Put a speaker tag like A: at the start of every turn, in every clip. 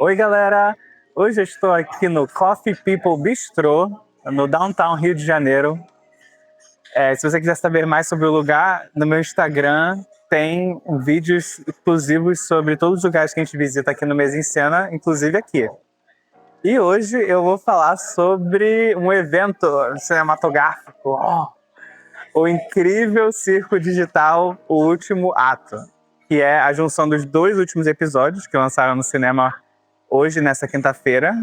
A: Oi, galera! Hoje eu estou aqui no Coffee People Bistrô, no Downtown Rio de Janeiro. Se você quiser saber mais sobre o lugar, no meu Instagram tem vídeos exclusivos sobre todos os lugares que a gente visita aqui no Mesa em Cena, inclusive aqui. E hoje eu vou falar sobre um evento cinematográfico, o incrível Circo Digital, o último ato, que é a junção dos dois últimos episódios que lançaram no cinema hoje, nessa quinta-feira.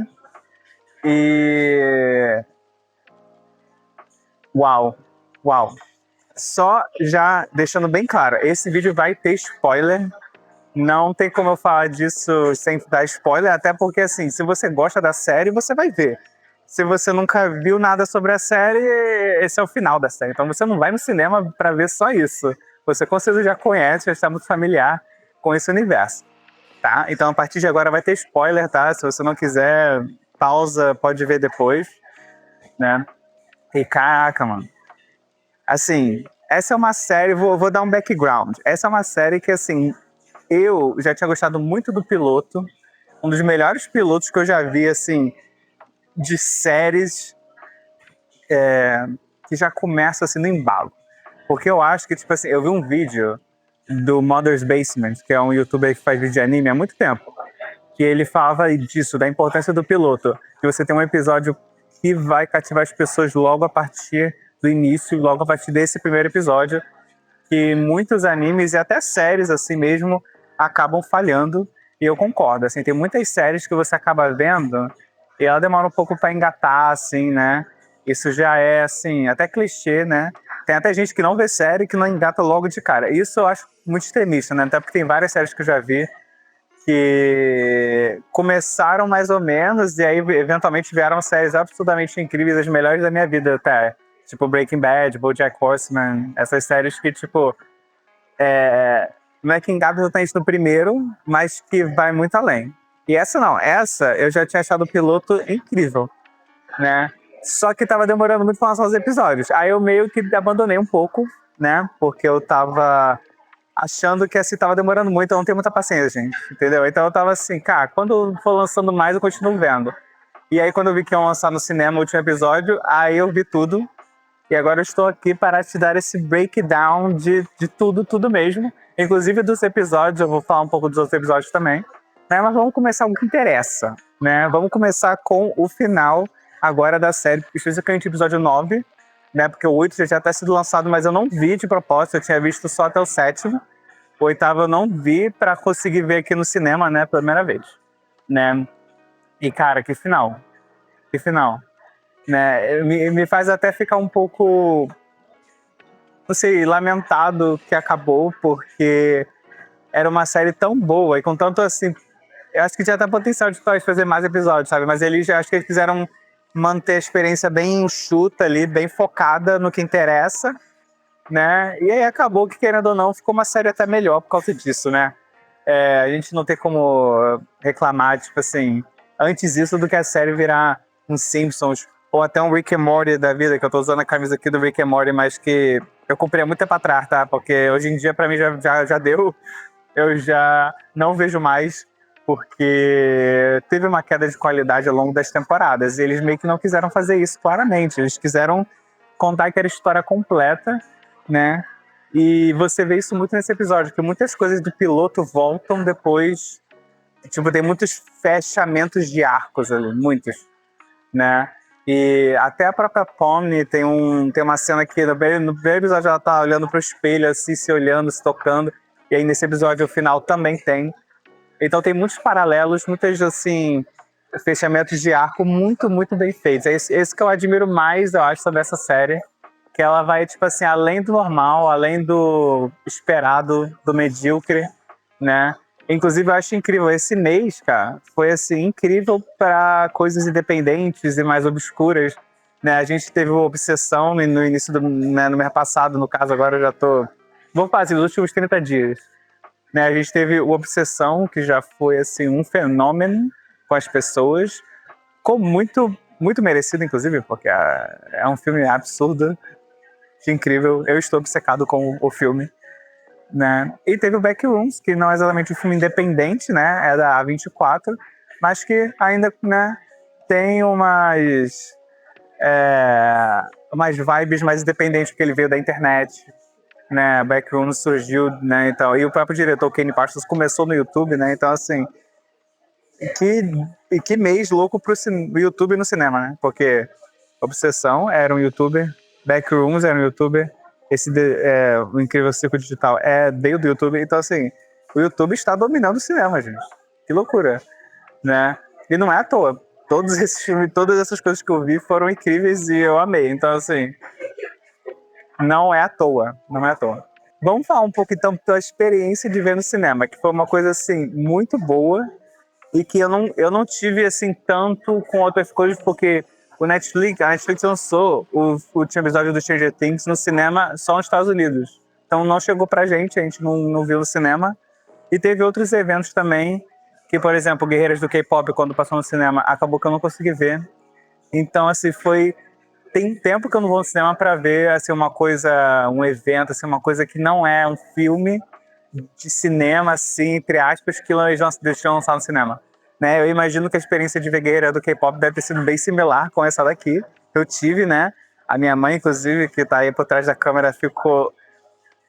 A: E... Uau! Só já deixando bem claro, esse vídeo vai ter spoiler. Não tem como eu falar disso sem dar spoiler, até porque, assim, se você gosta da série, você vai ver. Se você nunca viu nada sobre a série, esse é o final da série. Então você não vai no cinema para ver só isso. Você com certeza já conhece, já está muito familiar com esse universo, tá? Então a partir de agora vai ter spoiler, tá? Se você não quiser, pausa, pode ver depois, né? E caraca, mano. Assim, essa é uma série, vou dar um background. Essa é uma série que, assim, eu já tinha gostado muito do piloto. Um dos melhores pilotos que eu já vi, assim, de séries que já começa, assim, no embalo. Porque eu acho que, tipo assim, eu vi um vídeo do Mother's Basement, que é um youtuber que faz vídeo de anime há muito tempo, que ele falava disso, da importância do piloto. Que você tem um episódio que vai cativar as pessoas logo a partir do início, logo a partir desse primeiro episódio, que muitos animes e até séries assim mesmo acabam falhando, e eu concordo, assim, tem muitas séries que você acaba vendo e ela demora um pouco para engatar, assim, né? Isso já é, assim, até clichê, né? Tem até gente que não vê série que não engata logo de cara. Isso eu acho muito extremista, né? Até porque tem várias séries que eu já vi que começaram mais ou menos e aí eventualmente vieram séries absolutamente incríveis, as melhores da minha vida até. Tipo Breaking Bad, BoJack Horseman, essas séries que, tipo, não é que engata exatamente no primeiro, mas que vai muito além. E essa não, essa eu já tinha achado o piloto incrível, né? Só que tava demorando muito pra lançar os episódios. Aí eu meio que abandonei um pouco, né? Porque eu tava achando que assim, tava demorando muito, eu não tenho muita paciência, gente, entendeu? Então eu tava assim, cara, quando for lançando mais, eu continuo vendo. E aí quando eu vi que iam lançar no cinema o último episódio, aí eu vi tudo. E agora eu estou aqui para te dar esse breakdown de tudo mesmo. Inclusive dos episódios, eu vou falar um pouco dos outros episódios também. Né? Mas vamos começar com o que interessa, né? Vamos começar com o final agora da série, especificamente o episódio 9, né? Porque o 8 já tinha até sido lançado, mas eu não vi de propósito, eu tinha visto só até o 7º. O 8º eu não vi para conseguir ver aqui no cinema, né? Pela primeira vez, né? E cara, que final. Que final. Né? Me faz até ficar um pouco, não sei, lamentado que acabou, porque era uma série tão boa e com tanto assim, eu acho que tinha até potencial de fazer mais episódios, sabe? Mas eles, acho que eles quiseram manter a experiência bem enxuta ali, bem focada no que interessa, né? E aí acabou que, querendo ou não, ficou uma série até melhor por causa disso, né? A gente não tem como reclamar, tipo assim, antes disso do que a série virar um Simpsons ou até um Rick and Morty da vida, que eu tô usando a camisa aqui do Rick and Morty, mas que eu comprei há muito tempo atrás, tá? Porque hoje em dia pra mim já deu, eu já não vejo mais, porque teve uma queda de qualidade ao longo das temporadas e eles meio que não quiseram fazer isso claramente, eles quiseram contar aquela história completa, né? E você vê isso muito nesse episódio, que muitas coisas do piloto voltam depois. Tipo, tem muitos fechamentos de arcos ali, muitos, né? E até a própria Pomni tem uma cena que no primeiro episódio ela tá olhando pro espelho, assim, se olhando, se tocando. E aí nesse episódio o final também tem. Então tem muitos paralelos, muitos, assim, fechamentos de arco muito bem feitos. É esse que eu admiro mais, eu acho, sobre essa série. Que ela vai, tipo assim, além do normal, além do esperado, do medíocre, né? Inclusive, eu acho incrível. Esse mês, cara, foi, assim, incrível para coisas independentes e mais obscuras, né? A gente teve uma obsessão no início né, no mês passado, no caso, agora eu já tô... Vou fazer os últimos 30 dias. Né? A gente teve o Obsessão, que já foi, assim, um fenômeno com as pessoas. Ficou muito merecido, inclusive, porque é um filme absurdo. Que incrível, eu estou obcecado com o filme, né? E teve o Backrooms, que não é exatamente um filme independente, né? É da A24, mas que ainda, né, tem umas vibes mais independentes, porque ele veio da internet, né, Backroom surgiu, né, então, e o próprio diretor, Kenny Parsons, começou no YouTube, né, então, assim, que, e que mês louco pro YouTube no cinema, né, porque Obsessão era um youtuber, Backrooms era um youtuber, o Incrível Circo Digital veio do YouTube, então, assim, o YouTube está dominando o cinema, gente, que loucura, né, e não é à toa, todos esses filmes, todas essas coisas que eu vi foram incríveis e eu amei, então, assim, não é à toa, não é à toa. Vamos falar um pouco então da tua experiência de ver no cinema, que foi uma coisa assim muito boa e que eu não tive assim tanto com outras coisas, porque a Netflix lançou o último episódio do Stranger Things no cinema só nos Estados Unidos. Então não chegou pra gente, a gente não viu no cinema. E teve outros eventos também, que por exemplo, Guerreiras do K-Pop, quando passou no cinema, acabou que eu não consegui ver. Então assim, tem tempo que eu não vou no cinema para ver assim, uma coisa, um evento, assim, uma coisa que não é um filme de cinema, assim, entre aspas, que eles deixam lançar no cinema. Né? Eu imagino que a experiência de ver Guerreira do K-pop deve ter sido bem similar com essa daqui. Eu tive, né? A minha mãe, inclusive, que tá aí por trás da câmera, ficou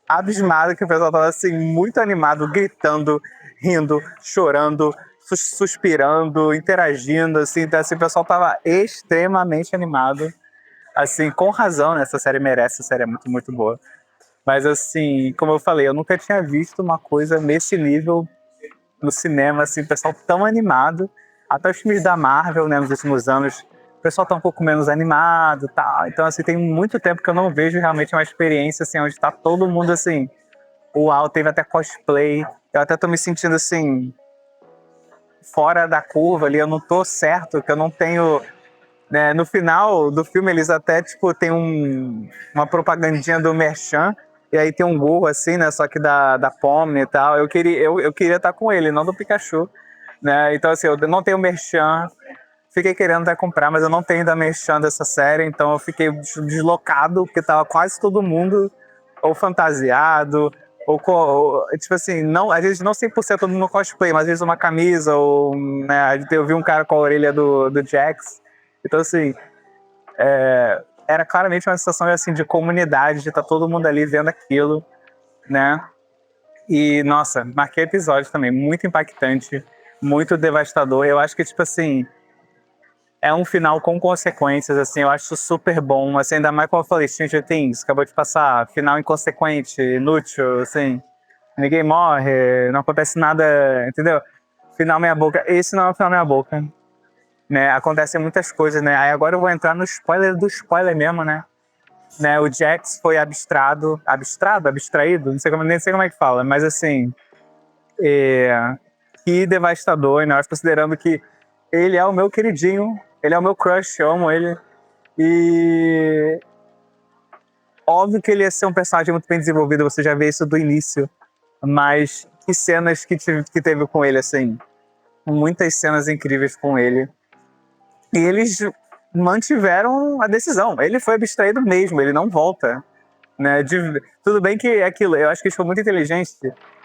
A: abismada que o pessoal tava assim, muito animado, gritando, rindo, chorando, suspirando, interagindo, assim, então, assim, o pessoal tava extremamente animado. Assim, com razão, né? Essa série merece, essa série é muito, muito boa. Mas assim, como eu falei, eu nunca tinha visto uma coisa nesse nível no cinema, assim, o pessoal tão animado. Até os filmes da Marvel, né, nos últimos anos, o pessoal tá um pouco menos animado, tá? Então, assim, tem muito tempo que eu não vejo realmente uma experiência, assim, onde tá todo mundo, assim, uau, teve até cosplay. Eu até tô me sentindo, assim, fora da curva ali, eu não tô certo, que eu não tenho... Né, no final do filme, eles até, tipo, tem uma propagandinha do Merchan, e aí tem um gorro, assim, né, só que da Pomni e tal. Eu queria estar com ele, não do Pikachu, né, então, assim, eu não tenho Merchan, fiquei querendo até comprar, mas eu não tenho da Merchan dessa série, então eu fiquei deslocado, porque tava quase todo mundo ou fantasiado, ou tipo assim, não, às vezes não 100% no cosplay, mas às vezes uma camisa, ou, né, eu vi um cara com a orelha do Jax. Então, assim, era claramente uma sensação assim, de comunidade, de estar todo mundo ali vendo aquilo, né? E, nossa, marquei episódio também, muito impactante, muito devastador. Eu acho que, tipo assim, é um final com consequências, assim, eu acho super bom. Assim, ainda mais como eu falei, Stranger Things, acabou de passar, final inconsequente, inútil, assim, ninguém morre, não acontece nada, entendeu? Final meia boca. Esse não é o final meia boca. Né, acontecem muitas coisas, né? Aí agora eu vou entrar no spoiler do spoiler mesmo, né? O Jax foi abstraído, não sei nem sei como é que fala, mas assim, que devastador, né? Considerando que ele é o meu queridinho, ele é o meu crush, eu amo ele. E óbvio que ele ia ser um personagem muito bem desenvolvido, você já vê isso do início, mas que cenas que teve com ele, assim, muitas cenas incríveis com ele. E eles mantiveram a decisão. Ele foi abstraído mesmo, ele não volta. Né? Tudo bem que é aquilo, eu acho que eles foram muito inteligentes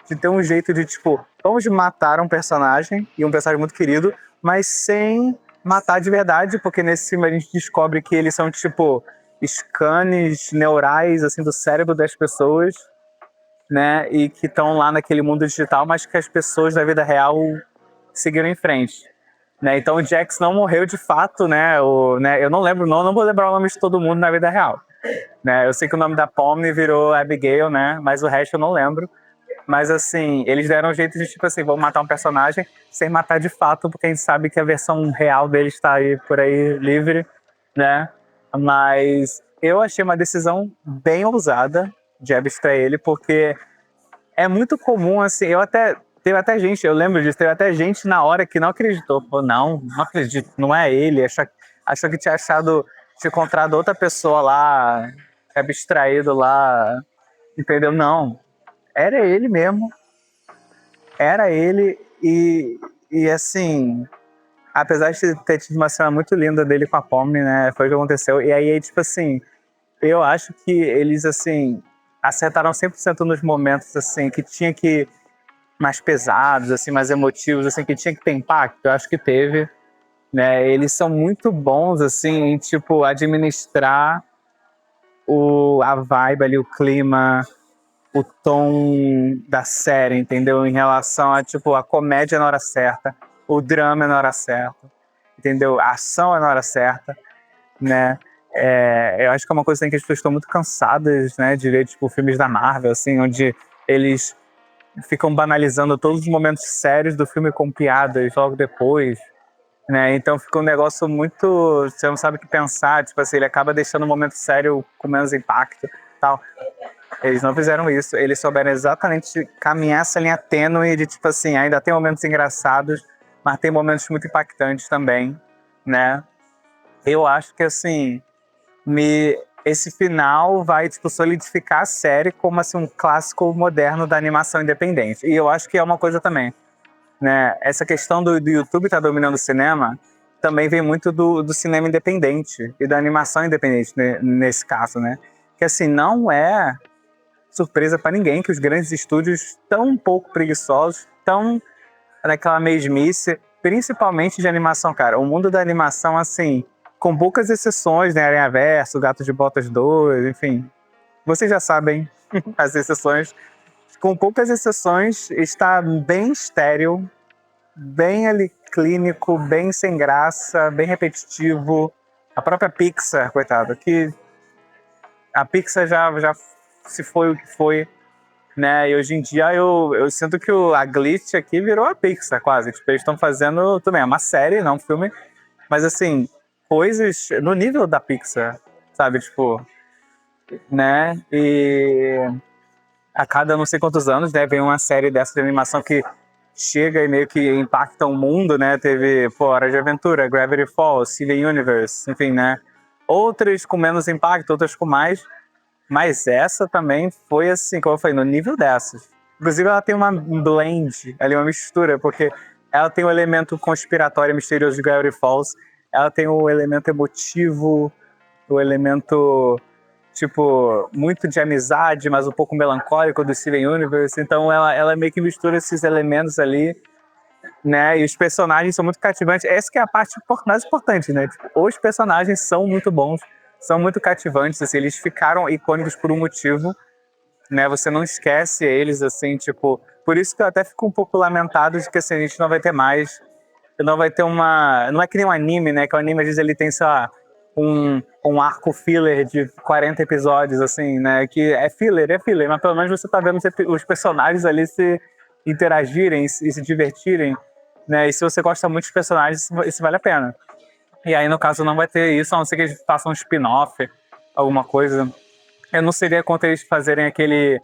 A: de ter um jeito de, tipo, vamos matar um personagem, e um personagem muito querido, mas sem matar de verdade, porque nesse filme a gente descobre que eles são, tipo, scans neurais, assim, do cérebro das pessoas, né? E que estão lá naquele mundo digital, mas que as pessoas da vida real seguiram em frente. Né? Então o Jax não morreu de fato, né? Eu não lembro, não vou lembrar o nome de todo mundo na vida real. Né? Eu sei que o nome da Pomni virou Abigail, né? Mas o resto eu não lembro. Mas assim, eles deram um jeito de tipo assim, vamos matar um personagem sem matar de fato, porque a gente sabe que a versão real dele está aí por aí livre, né? Mas eu achei uma decisão bem ousada de abstrair ele, porque é muito comum, assim, teve até gente, eu lembro disso, teve até gente na hora que não acreditou. Pô, não acredito, não é ele. Achou que tinha encontrado outra pessoa lá, abstraído lá, entendeu? Não, era ele mesmo, era ele e assim, apesar de ter tido uma cena muito linda dele com a Pomni, né, foi o que aconteceu. E aí, tipo assim, eu acho que eles, assim, acertaram 100% nos momentos, assim, que tinha que mais pesados, assim, mais emotivos, assim, que tinha que ter impacto, eu acho que teve, né? Eles são muito bons, assim, em, tipo, administrar a vibe ali, o clima, o tom da série, entendeu? Em relação a, tipo, a comédia na hora certa, o drama na hora certa, entendeu? A ação é na hora certa, né? Eu acho que é uma coisa assim, que as pessoas estão muito cansadas, né, de ver, tipo, filmes da Marvel, assim, onde eles ficam banalizando todos os momentos sérios do filme com piadas logo depois, né? Então fica um negócio muito... Você não sabe o que pensar, tipo assim, ele acaba deixando o momento sério com menos impacto, tal. Eles não fizeram isso, eles souberam exatamente caminhar essa linha tênue de, tipo assim, ainda tem momentos engraçados, mas tem momentos muito impactantes também, né? Eu acho que, assim, esse final vai, tipo, solidificar a série como, assim, um clássico moderno da animação independente. E eu acho que é uma coisa também, né? Essa questão do YouTube estar dominando o cinema também vem muito do cinema independente e da animação independente, né, nesse caso, né? Que, assim, não é surpresa para ninguém que os grandes estúdios estão um pouco preguiçosos, estão naquela mesmice, principalmente de animação, cara. O mundo da animação, assim, com poucas exceções, né? Aranhaverso, Gato de Botas 2, enfim. Vocês já sabem as exceções. Com poucas exceções, está bem estéril, bem ali clínico, bem sem graça, bem repetitivo. A própria Pixar, coitado, que a Pixar já se foi o que foi, né? E hoje em dia eu sinto que a Glitch aqui virou a Pixar quase. Tipo, eles estão fazendo também, é uma série, não um filme, mas assim, coisas no nível da Pixar, sabe? Tipo, né? E a cada não sei quantos anos, né, vem uma série dessa de animação que chega e meio que impacta o mundo, né? Teve, pô, Hora de Aventura, Gravity Falls, Steven Universe, enfim, né? Outras com menos impacto, outras com mais. Mas essa também foi assim, como eu falei, no nível dessas. Inclusive, ela tem uma blend, ali, uma mistura, porque ela tem o elemento conspiratório e misterioso de Gravity Falls, ela tem o elemento emotivo, o elemento, tipo, muito de amizade, mas um pouco melancólico do Steven Universe. Então, ela meio que mistura esses elementos ali, né? E os personagens são muito cativantes. Essa que é a parte mais importante, né? Tipo, os personagens são muito bons, são muito cativantes, assim, eles ficaram icônicos por um motivo, né? Você não esquece eles, assim, tipo... Por isso que eu até fico um pouco lamentado de que, assim, a gente não vai ter mais... Não vai ter uma... Não é que nem um anime, né? Que o anime, às vezes, ele tem, sei lá, um arco filler de 40 episódios, assim, né? Que é filler, mas pelo menos você tá vendo os personagens ali se interagirem e se divertirem, né? E se você gosta muito dos personagens, isso vale a pena. E aí, no caso, não vai ter isso, a não ser que eles façam um spin-off, alguma coisa. Eu não seria contra eles fazerem aquele...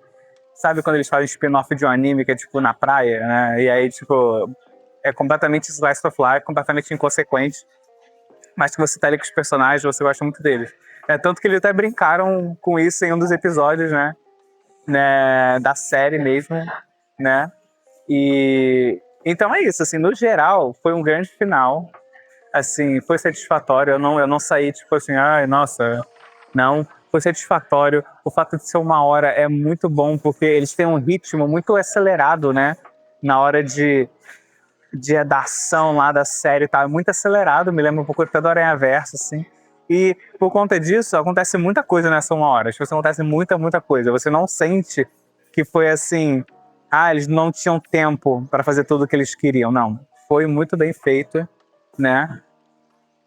A: Sabe quando eles fazem spin-off de um anime que é, tipo, na praia, né? E aí, tipo, é completamente slice of life, completamente inconsequente. Mas que você tá ali com os personagens, você gosta muito deles. Tanto que eles até brincaram com isso em um dos episódios, né? Da série mesmo, né? E... Então é isso, assim, no geral, foi um grande final. Assim, foi satisfatório. Eu não saí, tipo assim, ai, nossa, não. Foi satisfatório. O fato de ser 1 hora é muito bom, porque eles têm um ritmo muito acelerado, né? Na hora da ação lá da série, tá muito acelerado. Me lembra um pouco até do Aranhaverso, assim. E por conta disso, acontece muita coisa nessa 1 hora. Tipo, acontece muita coisa. Você não sente que foi assim, eles não tinham tempo para fazer tudo o que eles queriam. Não. Foi muito bem feito, né?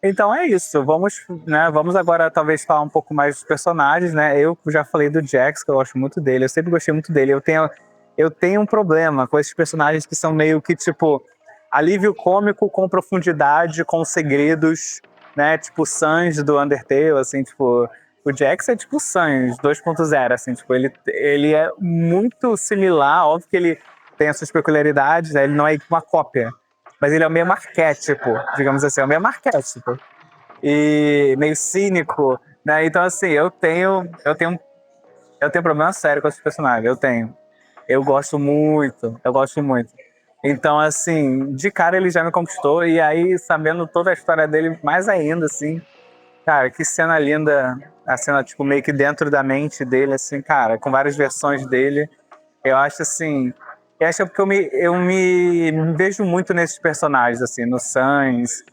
A: Então é isso, vamos agora talvez falar um pouco mais dos personagens, né? Eu já falei do Jax, que eu gosto muito dele, eu sempre gostei muito dele. Eu tenho um problema com esses personagens que são meio que, tipo, alívio cômico com profundidade, com segredos, né? Tipo o Sans do Undertale, assim, tipo... O Jax é tipo o Sans 2.0, assim, tipo, ele é muito similar, óbvio que ele tem as suas peculiaridades, né? Ele não é uma cópia, mas ele é o mesmo arquétipo, digamos assim, é o mesmo arquétipo. E meio cínico, né? Então, assim, eu tenho um problema sério com esse personagem, eu tenho. Eu gosto muito. Então, assim, de cara ele já me conquistou, e aí, sabendo toda a história dele, mais ainda, assim, cara, que cena linda, a cena, tipo, meio que dentro da mente dele, assim, cara, com várias versões dele. Eu acho, assim, Eu acho que é porque me vejo muito nesses personagens, assim, no Sans,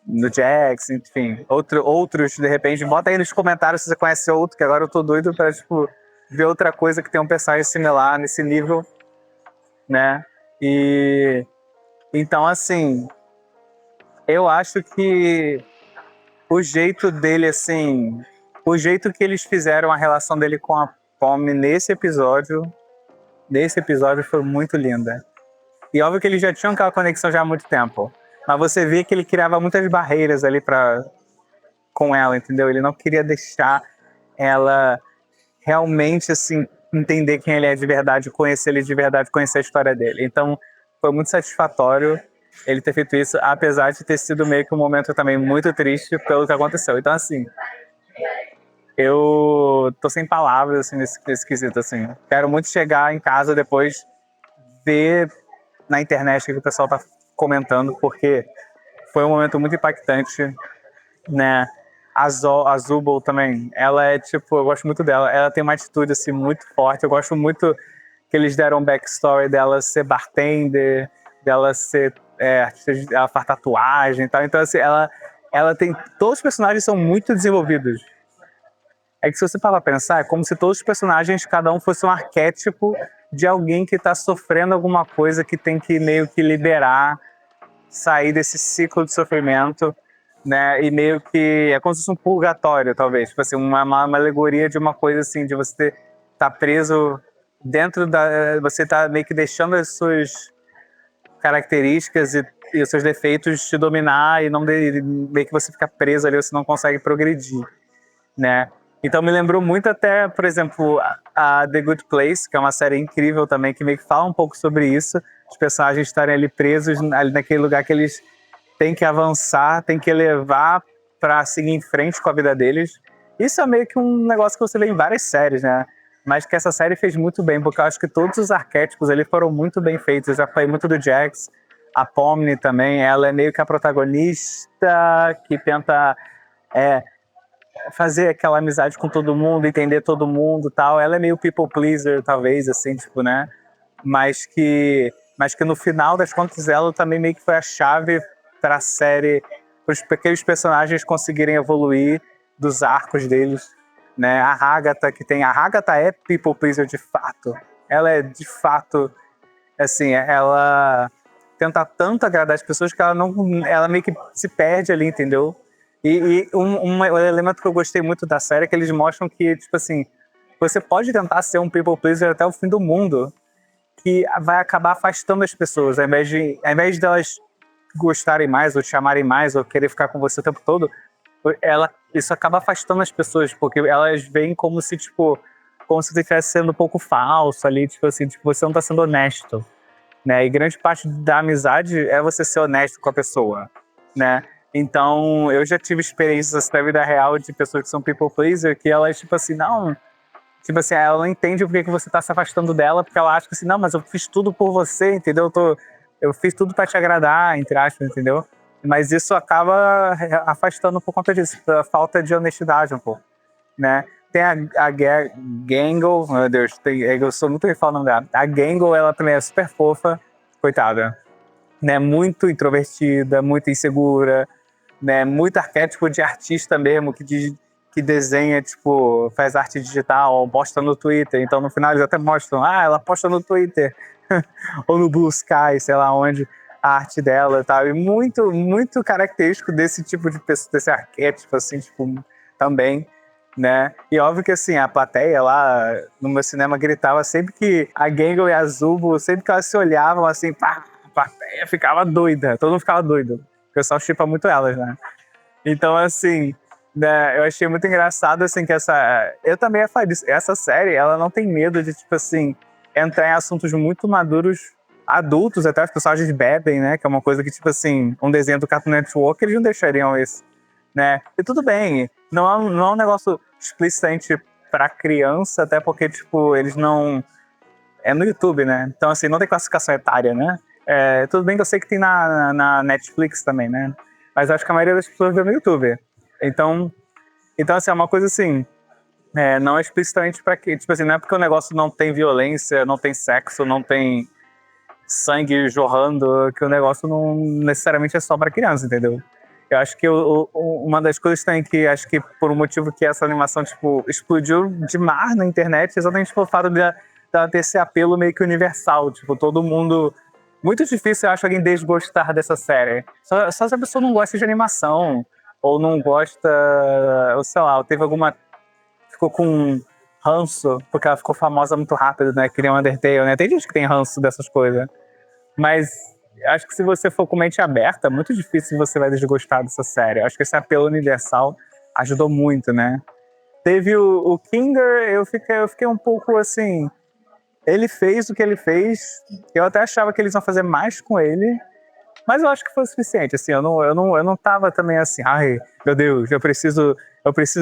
A: no Jax, enfim. Outros, de repente, bota aí nos comentários se você conhece outro, que agora eu tô doido pra, tipo, ver outra coisa que tem um personagem similar nesse nível, né? E então, assim, eu acho que o jeito dele, assim, o jeito que eles fizeram a relação dele com a Pomni nesse episódio foi muito linda. E óbvio que eles já tinham aquela conexão já há muito tempo. Mas você vê que ele criava muitas barreiras ali com ela, entendeu? Ele não queria deixar ela realmente, assim, entender quem ele é de verdade, conhecer ele de verdade, conhecer a história dele. Então, foi muito satisfatório ele ter feito isso, apesar de ter sido meio que um momento também muito triste pelo que aconteceu. Então, assim, eu tô sem palavras, assim, nesse quesito, assim. Quero muito chegar em casa depois, ver na internet o que o pessoal tá comentando, porque foi um momento muito impactante, né? A Zubul também, ela é tipo, eu gosto muito dela, ela tem uma atitude assim muito forte, eu gosto muito que eles deram um backstory dela ser bartender, dela ser artista, ela faz tatuagem e tal, então assim, ela tem, todos os personagens são muito desenvolvidos. É que se você parar pra pensar, é como se todos os personagens, cada um fosse um arquétipo de alguém que tá sofrendo alguma coisa que tem que meio que liberar, sair desse ciclo de sofrimento, né? E meio que é como se fosse um purgatório, talvez. Tipo assim, uma alegoria de uma coisa assim, de você estar preso dentro da. Você tá meio que deixando as suas características e os seus defeitos te dominar e não meio que você fica preso ali, você não consegue progredir, né? Então me lembrou muito até, por exemplo, a The Good Place, que é uma série incrível também, que meio que fala um pouco sobre isso, os personagens estarem ali presos ali naquele lugar que eles têm que avançar, têm que elevar para seguir em frente com a vida deles. Isso é meio que um negócio que você vê em várias séries, né? Mas que essa série fez muito bem, porque eu acho que todos os arquétipos ali foram muito bem feitos. Eu já falei muito do Jax, a Pomni também, ela é meio que a protagonista que tenta fazer aquela amizade com todo mundo, entender todo mundo, tal. Ela é meio people pleaser, talvez, assim, tipo, né? Mas que no final das contas ela também meio que foi a chave para a série, para os pequenos personagens conseguirem evoluir dos arcos deles, né? A Agatha é people pleaser de fato. Ela é de fato, assim, ela tenta tanto agradar as pessoas que ela meio que se perde ali, entendeu? Um elemento que eu gostei muito da série é que eles mostram que, tipo assim, você pode tentar ser um people pleaser até o fim do mundo, que vai acabar afastando as pessoas, ao invés delas gostarem mais, ou te chamarem mais, ou querer ficar com você o tempo todo, isso acaba afastando as pessoas, porque elas veem como se, tipo, como se você estivesse sendo um pouco falso ali, tipo assim, tipo, você não está sendo honesto, né? E grande parte da amizade é você ser honesto com a pessoa, né? Então, eu já tive experiências assim, na vida real de pessoas que são people pleaser, que elas, tipo assim, não, tipo assim, ela não entende por que você tá se afastando dela, porque ela acha que assim, não, mas eu fiz tudo por você, entendeu? Eu fiz tudo pra te agradar, entre aspas, entendeu? Mas isso acaba afastando por conta disso, da falta de honestidade um pouco, né? Tem a Gangle, meu Deus, eu sou muito ruim falar o nome dela. A Gangle, ela também é super fofa, coitada, né? Muito introvertida, muito insegura, né? Muito arquétipo de artista mesmo, que desenha, tipo, faz arte digital, posta no Twitter. Então, no final, eles até mostram, ela posta no Twitter. Ou no Blue Sky, sei lá onde, a arte dela e tal. E muito, muito característico desse tipo de pessoa, desse arquétipo, assim, tipo, também, né? E óbvio que, assim, a plateia lá no meu cinema gritava sempre que a Gangle e a Zubo, sempre que elas se olhavam, assim, pá, a plateia ficava doida, todo mundo ficava doido. O pessoal chipa muito elas, né? Então, assim, né, eu achei muito engraçado, assim, que eu também ia falar disso. Essa série, ela não tem medo de, tipo assim, entrar em assuntos muito maduros, adultos, até os personagens bebem, né? Que é uma coisa que, tipo assim, um desenho do Cartoon Network, eles não deixariam isso, né? E tudo bem, não é um negócio explicitamente pra criança, até porque, tipo, eles não... É no YouTube, né? Então, assim, não tem classificação etária, né? Tudo bem que eu sei que tem na Netflix também, né? Mas acho que a maioria das pessoas vê no YouTube. Então assim, é uma coisa assim, não é explicitamente pra quê? Tipo assim, não é porque o negócio não tem violência, não tem sexo, não tem sangue jorrando, que o negócio não necessariamente é só pra criança, entendeu? Eu acho que uma das coisas também que acho que por um motivo que essa animação, tipo, explodiu demais na internet, é exatamente pelo fato dela ter esse apelo meio que universal, tipo, todo mundo... Muito difícil, eu acho, alguém desgostar dessa série. Só se a pessoa não gosta de animação, ou não gosta, ou sei lá, ou teve alguma... Ficou com ranço, porque ela ficou famosa muito rápido, né? Que nem o Undertale, né? Tem gente que tem ranço dessas coisas. Mas acho que se você for com mente aberta, é muito difícil você vai desgostar dessa série. Acho que esse apelo universal ajudou muito, né? Teve o Kinger, eu fiquei um pouco assim... Ele fez o que ele fez. Eu até achava que eles iam fazer mais com ele. Mas eu acho que foi o suficiente. Assim, eu não tava também assim... Ai, meu Deus, eu preciso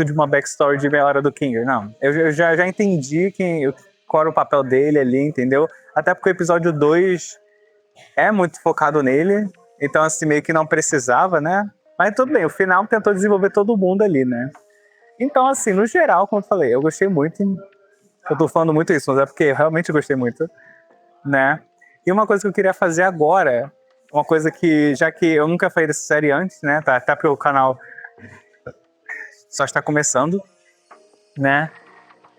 A: de uma backstory de meia hora do Kinger. Não, eu já entendi qual era o papel dele ali, entendeu? Até porque o episódio 2 é muito focado nele. Então, assim, meio que não precisava, né? Mas tudo bem, o final tentou desenvolver todo mundo ali, né? Então, assim, no geral, como eu falei, eu gostei muito. Eu tô falando muito isso, mas é porque eu realmente gostei muito, né? E uma coisa que eu queria fazer agora, uma coisa que, já que eu nunca falei dessa série antes, né? Tá, até porque o canal só está começando, né?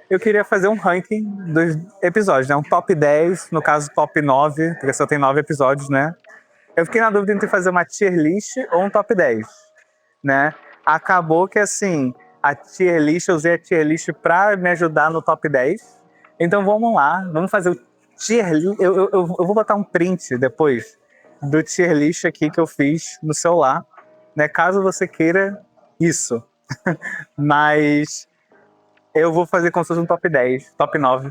A: Eu queria fazer um ranking dos episódios, né? Um top 10, no caso top 9, porque só tem 9 episódios, né? Eu fiquei na dúvida entre fazer uma tier list ou um top 10, né? Acabou que, assim, a tier list, eu usei a tier list pra me ajudar no top 10. Então vamos lá, vamos fazer o tier list. Eu vou botar um print depois do tier list aqui que eu fiz no celular, né? Caso você queira isso. Mas eu vou fazer como se fosse um top 10, top 9,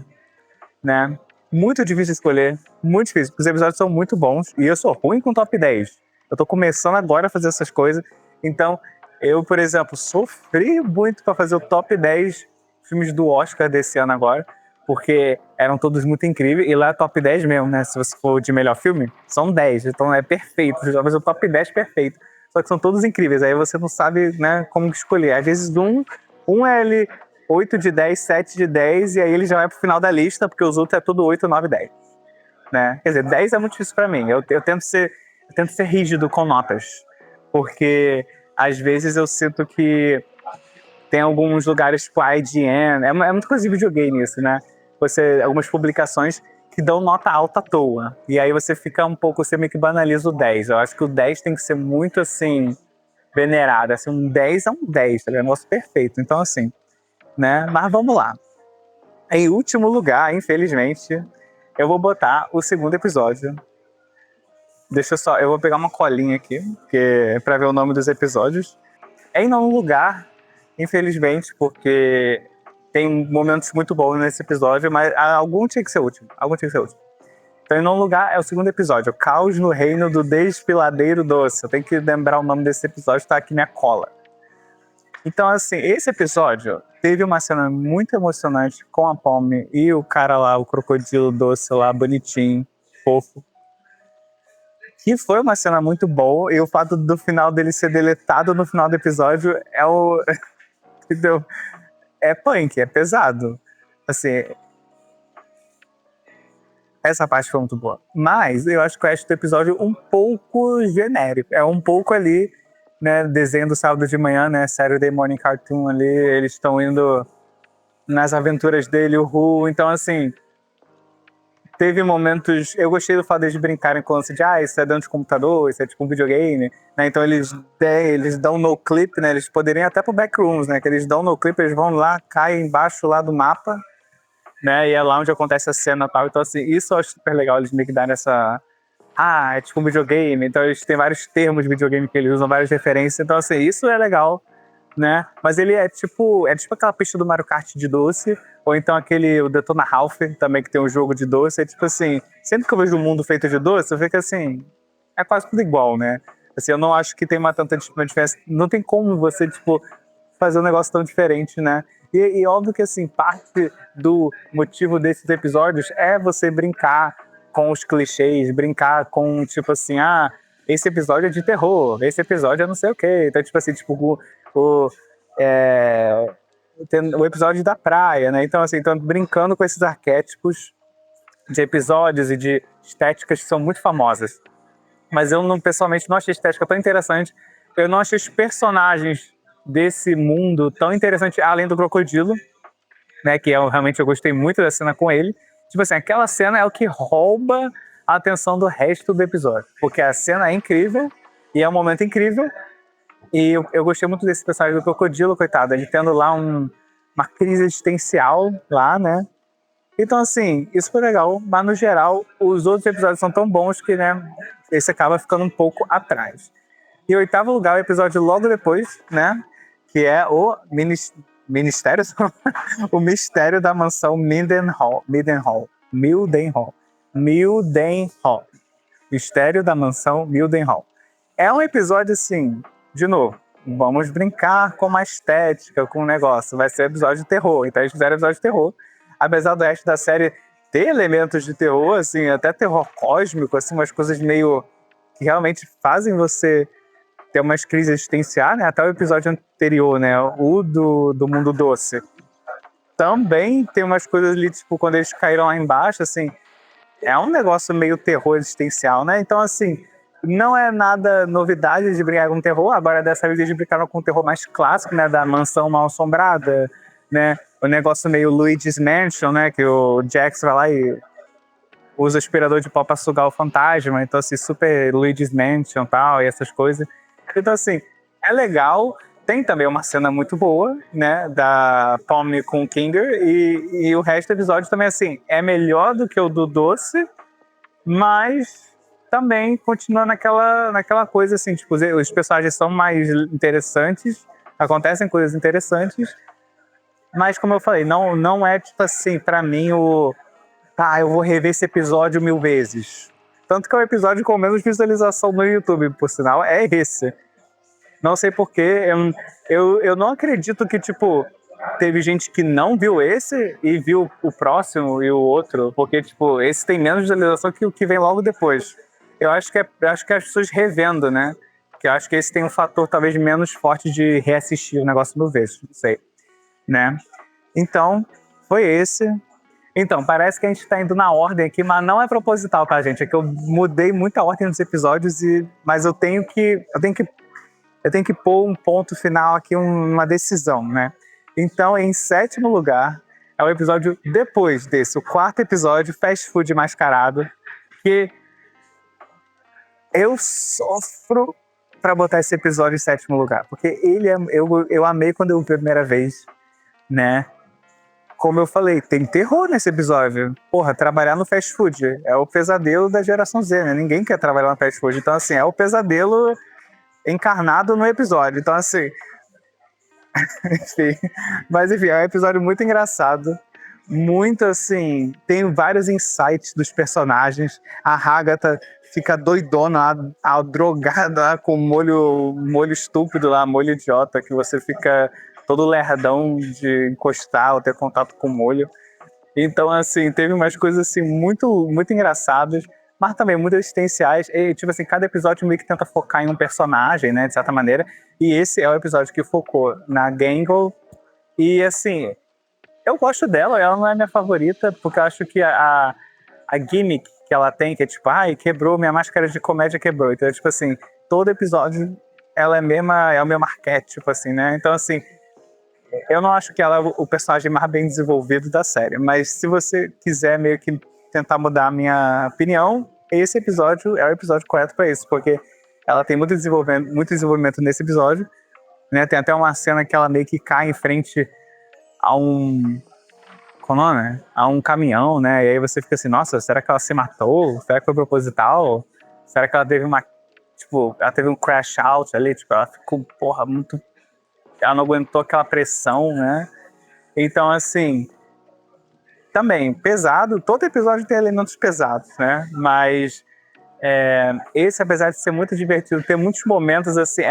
A: né? Muito difícil escolher, muito difícil, porque os episódios são muito bons e eu sou ruim com top 10. Eu tô começando agora a fazer essas coisas, então eu, por exemplo, sofri muito para fazer o top 10 filmes do Oscar desse ano agora, porque eram todos muito incríveis e lá é top 10 mesmo, né? Se você for de melhor filme, são 10, então é perfeito, já fazer o top 10 perfeito. Só que são todos incríveis, aí você não sabe, né, como escolher. Às vezes um é ali 8 de 10, 7 de 10, e aí ele já vai pro final da lista, porque os outros é tudo 8, 9, 10. Né? Quer dizer, 10 é muito difícil pra mim. Eu tento ser rígido com notas, porque às vezes eu sinto que tem alguns lugares, tipo a IGN, é muito coisa de videogame isso, né? Algumas publicações que dão nota alta à toa, e aí você fica um pouco, você meio que banaliza o 10. Eu acho que o 10 tem que ser muito, assim, venerado. Assim, um 10 é um 10, tá ligado? É um negócio perfeito. Então, assim, né? Mas vamos lá. Em último lugar, infelizmente, eu vou botar o segundo episódio. Eu vou pegar uma colinha aqui, pra ver o nome dos episódios. Em nono lugar, infelizmente, porque tem momentos muito bons nesse episódio, mas algum tinha que ser o último. Algum tinha que ser o último. Então, em nono lugar, é o segundo episódio, Caos no Reino do Despiladeiro Doce. Eu tenho que lembrar o nome desse episódio, tá aqui minha cola. Então, assim, esse episódio teve uma cena muito emocionante com a Pomme e o cara lá, o crocodilo doce lá, bonitinho, fofo. Que foi uma cena muito boa, e o fato do final dele ser deletado no final do episódio é o... entendeu? É punk, é pesado. Assim, essa parte foi muito boa. Mas eu acho que o resto do episódio um pouco genérico. É um pouco ali, né, desenho do sábado de manhã, né, Saturday Morning Cartoon ali, eles estão indo nas aventuras dele, o Ru. Então, assim, teve momentos... Eu gostei do fato deles brincarem com o lance de isso é dentro de computador, isso é tipo um videogame, né? Então eles dão no clip, né? Eles poderiam ir até pro Backrooms, né? Que eles dão no clip, eles vão lá, caem embaixo lá do mapa, né? E é lá onde acontece a cena e tal. Então, assim, isso eu acho super legal, eles meio que darem essa... é tipo um videogame. Então eles têm vários termos de videogame que eles usam, várias referências. Então, assim, isso é legal, né? Mas ele é tipo aquela pista do Mario Kart de doce, ou então o Detona Ralph, também, que tem um jogo de doce. É tipo assim, sempre que eu vejo um mundo feito de doce, eu fico assim, é quase tudo igual, né? Assim, eu não acho que tem uma diferença. Não tem como você, tipo, fazer um negócio tão diferente, né? E óbvio que, assim, parte do motivo desses episódios é você brincar com os clichês, brincar com, tipo assim, esse episódio é de terror, esse episódio é não sei o quê. Então, tipo assim, tipo, tem o episódio da praia, né? Então, assim, brincando com esses arquétipos de episódios e de estéticas que são muito famosas. Mas eu, pessoalmente, não achei a estética tão interessante. Eu não achei os personagens desse mundo tão interessantes, além do Crocodilo, né? Que realmente eu gostei muito da cena com ele. Tipo assim, aquela cena é o que rouba a atenção do resto do episódio. Porque a cena é incrível, e é um momento incrível. E eu gostei muito desse personagem do Crocodilo, coitado. Ele tendo lá uma crise existencial lá, né? Então, assim, isso foi legal. Mas, no geral, os outros episódios são tão bons que, né, esse acaba ficando um pouco atrás. Em oitavo lugar, o episódio logo depois, né? Que é o Ministério... o Mistério da Mansão Mildenhall. Mistério da Mansão Mildenhall. É um episódio, assim, de novo, vamos brincar com uma estética, com um negócio. Vai ser episódio de terror. Então, eles fizeram episódio de terror. Apesar do resto da série ter elementos de terror, assim, até terror cósmico, assim, umas coisas meio que realmente fazem você ter umas crises existenciais, né? Até o episódio anterior, né? O do Mundo Doce. Também tem umas coisas ali, tipo, quando eles caíram lá embaixo, assim, é um negócio meio terror existencial, né? Então, assim, não é nada novidade de brincar com terror. Agora, dessa vez, eles brincaram com o terror mais clássico, né? Da mansão mal-assombrada, né? O negócio meio Luigi's Mansion, né? Que o Jax vai lá e usa o aspirador de pó pra sugar o fantasma. Então, assim, super Luigi's Mansion e tal, e essas coisas. Então, assim, é legal. Tem também uma cena muito boa, né? Da Palme com o Kinger. E o resto do episódio também, assim, é melhor do que o do Doce, mas também continua naquela coisa, assim, tipo, os personagens são mais interessantes, acontecem coisas interessantes, mas, como eu falei, não é, tipo assim, pra mim, eu vou rever esse episódio 1000 vezes. Tanto que é o episódio com menos visualização no YouTube, por sinal, é esse. Não sei porquê, eu não acredito que, tipo, teve gente que não viu esse e viu o próximo e o outro, porque, tipo, esse tem menos visualização que o que vem logo depois. Eu acho que as pessoas revendo, né? Que eu acho que esse tem um fator talvez menos forte de reassistir o negócio 1000 vezes, não sei, né? Então, foi esse. Então, parece que a gente tá indo na ordem aqui, mas não é proposital, tá, gente? É que eu mudei muito a ordem dos episódios, mas eu tenho que pôr um ponto final aqui, uma decisão, né? Então, em sétimo lugar, é o episódio depois desse, o quarto episódio, Fast Food Mascarado, que eu sofro pra botar esse episódio em sétimo lugar, porque eu amei quando eu vi a primeira vez, né? Como eu falei, tem terror nesse episódio. Porra, trabalhar no fast food é o pesadelo da geração Z, né? Ninguém quer trabalhar no fast food, então, assim, é o pesadelo encarnado no episódio. Então, assim, enfim. Mas, enfim, é um episódio muito engraçado. Muito, assim, tem vários insights dos personagens. A Agatha fica doidona, drogada com molho estúpido lá, molho idiota, que você fica todo lerdão de encostar ou ter contato com molho. Então, assim, teve umas coisas, assim, muito, muito engraçadas, mas também muito existenciais. E, tipo assim, cada episódio meio que tenta focar em um personagem, né, de certa maneira. E esse é o episódio que focou na Gangle. E, assim, eu gosto dela, ela não é minha favorita, porque eu acho que a gimmick que ela tem, que é tipo, ai, quebrou, minha máscara de comédia quebrou. Então, tipo assim, todo episódio ela é o mesmo arquétipo, assim, né? Então, assim, eu não acho que ela é o personagem mais bem desenvolvido da série, mas se você quiser meio que tentar mudar a minha opinião, esse episódio é o episódio correto para isso, porque ela tem muito desenvolvimento nesse episódio, né? Tem até uma cena que ela meio que cai em frente a qual o nome? A um caminhão, né? E aí você fica assim, nossa, será que ela se matou? Será que foi proposital? Será que ela teve ela teve um crash out ali? Tipo, ela ficou, porra, muito... Ela não aguentou aquela pressão, né? Então, assim, também, pesado. Todo episódio tem elementos pesados, né? Mas esse, apesar de ser muito divertido, ter muitos momentos, assim,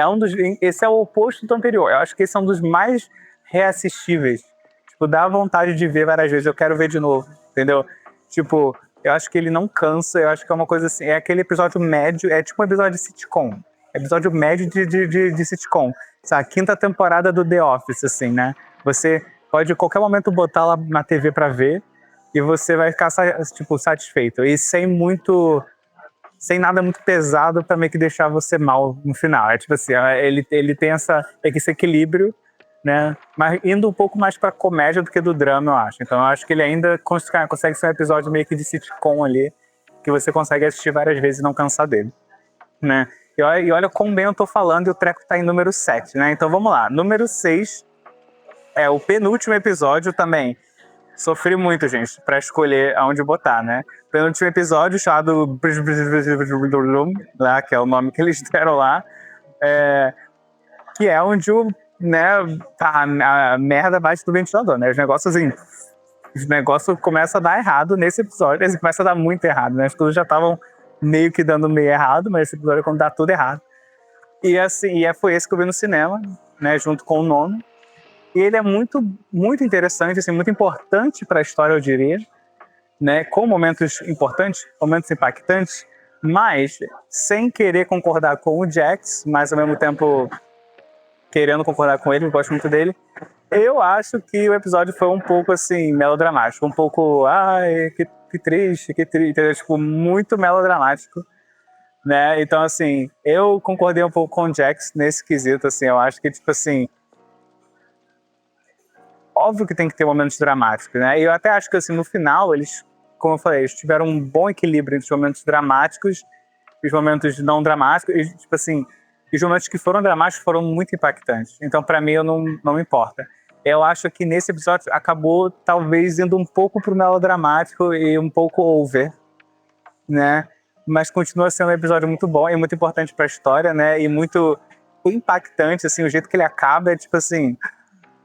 A: esse é o oposto do anterior. Eu acho que esse é um dos mais reassistíveis. Tipo, dá vontade de ver várias vezes. Eu quero ver de novo, entendeu? Tipo, eu acho que ele não cansa. Eu acho que é uma coisa assim, é aquele episódio médio, é tipo um episódio de sitcom. Episódio médio de sitcom. Sabe? Quinta temporada do The Office, assim, né? Você pode, a qualquer momento, botar lá na TV pra ver. e você vai ficar, tipo, satisfeito. E sem nada muito pesado pra meio que deixar você mal no final. É tipo assim, ele tem esse equilíbrio, né? Mas indo um pouco mais pra comédia do que do drama, eu acho. Então eu acho que ele ainda consegue ser um episódio meio que de sitcom ali, que você consegue assistir várias vezes e não cansar dele, né? E olha como bem eu tô falando e o treco tá em número 7, né? Então vamos lá. Número 6 é o penúltimo episódio também. Sofri muito, gente, pra escolher aonde botar, né? Penúltimo episódio, chamado lá, que é o nome que eles deram lá, que é onde a merda bate do ventilador, né? Os negócios começam a dar errado nesse episódio, eles começam a dar muito errado, né? As coisas já estavam meio que dando meio errado, mas esse episódio é quando dá tudo errado. E assim, foi esse que eu vi no cinema, né? Junto com o nono. E ele é muito, muito interessante, assim, muito importante para a história, eu diria, né? Com momentos importantes, momentos impactantes, mas sem querer concordar com o Jax, mas ao mesmo tempo querendo concordar com ele, eu gosto muito dele. Eu acho que o episódio foi um pouco, assim, melodramático, um pouco, ai, que triste, tipo, muito melodramático, né? Então, assim, eu concordei um pouco com o Jax nesse quesito, assim, eu acho que, tipo assim, óbvio que tem que ter momentos dramáticos, né? E eu até acho que, assim, no final, eles, como eu falei, eles tiveram um bom equilíbrio entre os momentos dramáticos e os momentos não dramáticos. E, tipo assim, os momentos que foram dramáticos foram muito impactantes. Então, pra mim, não me importa. Eu acho que nesse episódio acabou, talvez, indo um pouco pro melodramático e um pouco over, né? Mas continua sendo um episódio muito bom e muito importante pra história, né? E muito impactante, assim, o jeito que ele acaba é, tipo assim...